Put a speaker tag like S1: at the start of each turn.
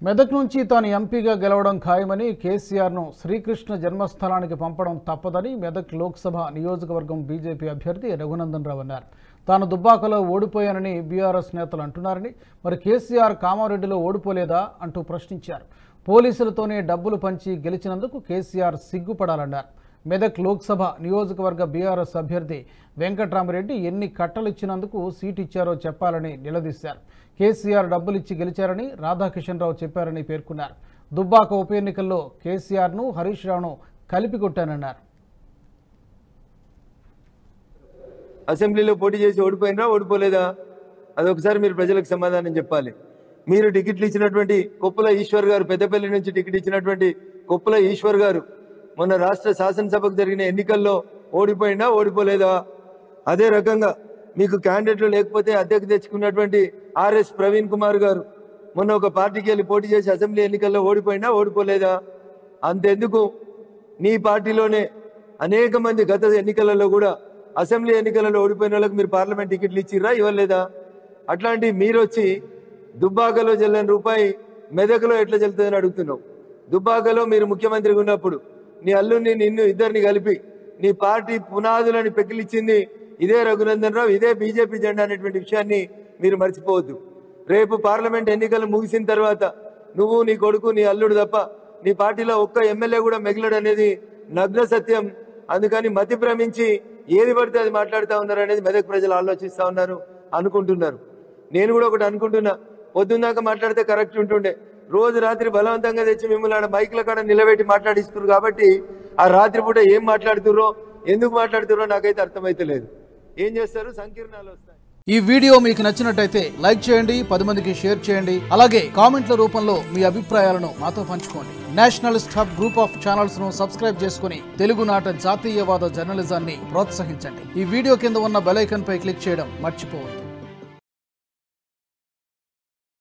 S1: మెదక్ నుంచి తాను ఎంపీగా గెలవడం ఖాయమని కేసీఆర్ను శ్రీకృష్ణ జన్మస్థలానికి పంపడం తప్పదని మెదక్ లోక్సభ నియోజకవర్గం బీజేపీ అభ్యర్థి రఘునందన్ రావు అన్నారు. తాను దుబ్బాకలో ఓడిపోయానని బీఆర్ఎస్ నేతలు అంటున్నారని, మరి కేసీఆర్ కామారెడ్డిలో ఓడిపోలేదా అంటూ ప్రశ్నించారు. పోలీసులతోనే డబ్బులు పంచి గెలిచినందుకు కేసీఆర్ సిగ్గుపడాలన్నారు. మెదక్ లోక్సభ నియోజకవర్గ బీఆర్ఎస్ అభ్యర్థి వెంకట్రామరెడ్డి ఎన్ని కట్టలిచ్చినందుకు సీటు ఇచ్చారో చెప్పాలని నిలదీశారు. కేసీఆర్ డబ్బులిచ్చి గెలిచారని రాధాకిషన్ రావు చెప్పారని పేర్కొన్నారు. దుబ్బాక ఉప ఎన్నికల్లో కేసీఆర్ను హరీష్ రావును కలిపి కొట్టానన్నారు.
S2: అసెంబ్లీలో పోటీ చేసి ఓడిపోయినా ఓడిపోలేదా అదొకసారి మీరు ప్రజలకు సమాధానం చెప్పాలి. మీరు టికెట్లు ఇచ్చినటువంటి కొప్పుల ఈశ్వర్ గారు, పెద్దపల్లి నుంచి టికెట్ ఇచ్చినటువంటి కొప్పుల ఈశ్వర్ గారు మొన్న రాష్ట్ర శాసనసభకు జరిగిన ఎన్నికల్లో ఓడిపోయినా ఓడిపోలేదా? అదే రకంగా మీకు క్యాండిడేట్లు లేకపోతే అద్దెకు తెచ్చుకున్నటువంటి ఆర్ఎస్ ప్రవీణ్ కుమార్ గారు మొన్న ఒక పార్టీకి వెళ్ళి పోటీ చేసి అసెంబ్లీ ఎన్నికల్లో ఓడిపోయినా ఓడిపోలేదా? అంతెందుకు, నీ పార్టీలోనే అనేక మంది గత ఎన్నికలలో కూడా అసెంబ్లీ ఎన్నికలలో ఓడిపోయిన వాళ్ళకి మీరు పార్లమెంట్ టికెట్లు ఇచ్చిర్రా, ఇవ్వలేదా? అట్లాంటి మీరు వచ్చి దుబ్బాకలో చెల్లని రూపాయి మెదక్లో ఎట్లా చెల్లుతుందని అడుగుతున్నావు. దుబ్బాకలో మీరు ముఖ్యమంత్రిగా ఉన్నప్పుడు నీ అల్లుని నిన్ను ఇద్దరిని కలిపి నీ పార్టీ పునాదులని పెకిలిచ్చింది ఇదే రఘునందన్ రావు, ఇదే బీజేపీ జెండా అనేటువంటి విషయాన్ని మీరు మర్చిపోవద్దు. రేపు పార్లమెంట్ ఎన్నికలు ముగిసిన తర్వాత నువ్వు, నీ కొడుకు, నీ అల్లుడు తప్ప నీ పార్టీలో ఒక్క ఎమ్మెల్యే కూడా మిగిలడు అనేది నగ్న సత్యం. అందుకని మతి భ్రమించి ఏది పడితే అది మాట్లాడుతూ ఉన్నారు అనేది మెదక్ ప్రజలు ఆలోచిస్తూ ఉన్నారు, అనుకుంటున్నారు. నేను కూడా ఒకటి అనుకుంటున్నా, పొద్దున్నాక మాట్లాడితే కరెక్ట్ ఉంటుండే. రోజు రాత్రి బలవంతంగా తెచ్చి మిమ్మల్ని ఆడ మైకుల కాడ నిలబెట్టి మాట్లాడిస్తున్నారు కాబట్టి ఆ రాత్రిపూట ఏం మాట్లాడుతుర్రో, ఎందుకు మాట్లాడుతుర్రో నాకైతే అర్థమైతే లేదు. ఏం చేస్తారు, సంకీర్ణాలు వస్తాయి.
S1: ఈ వీడియో మీకు నచ్చినట్టయితే లైక్ చేయండి, 10 మందికి షేర్ చేయండి. అలాగే కామెంట్ల రూపంలో మీ అభిప్రాయాలను మాతో పంచుకోండి. Nationalist hub group of channels ను సబ్స్క్రైబ్ చేసుకుని తెలుగునాట జాతీయవాద జర్నలిజాన్ని ప్రోత్సహించండి. ఈ వీడియో కింద ఉన్న బెల్ ఐకాన్ పై క్లిక్ చేయడం మర్చిపోవద్దు.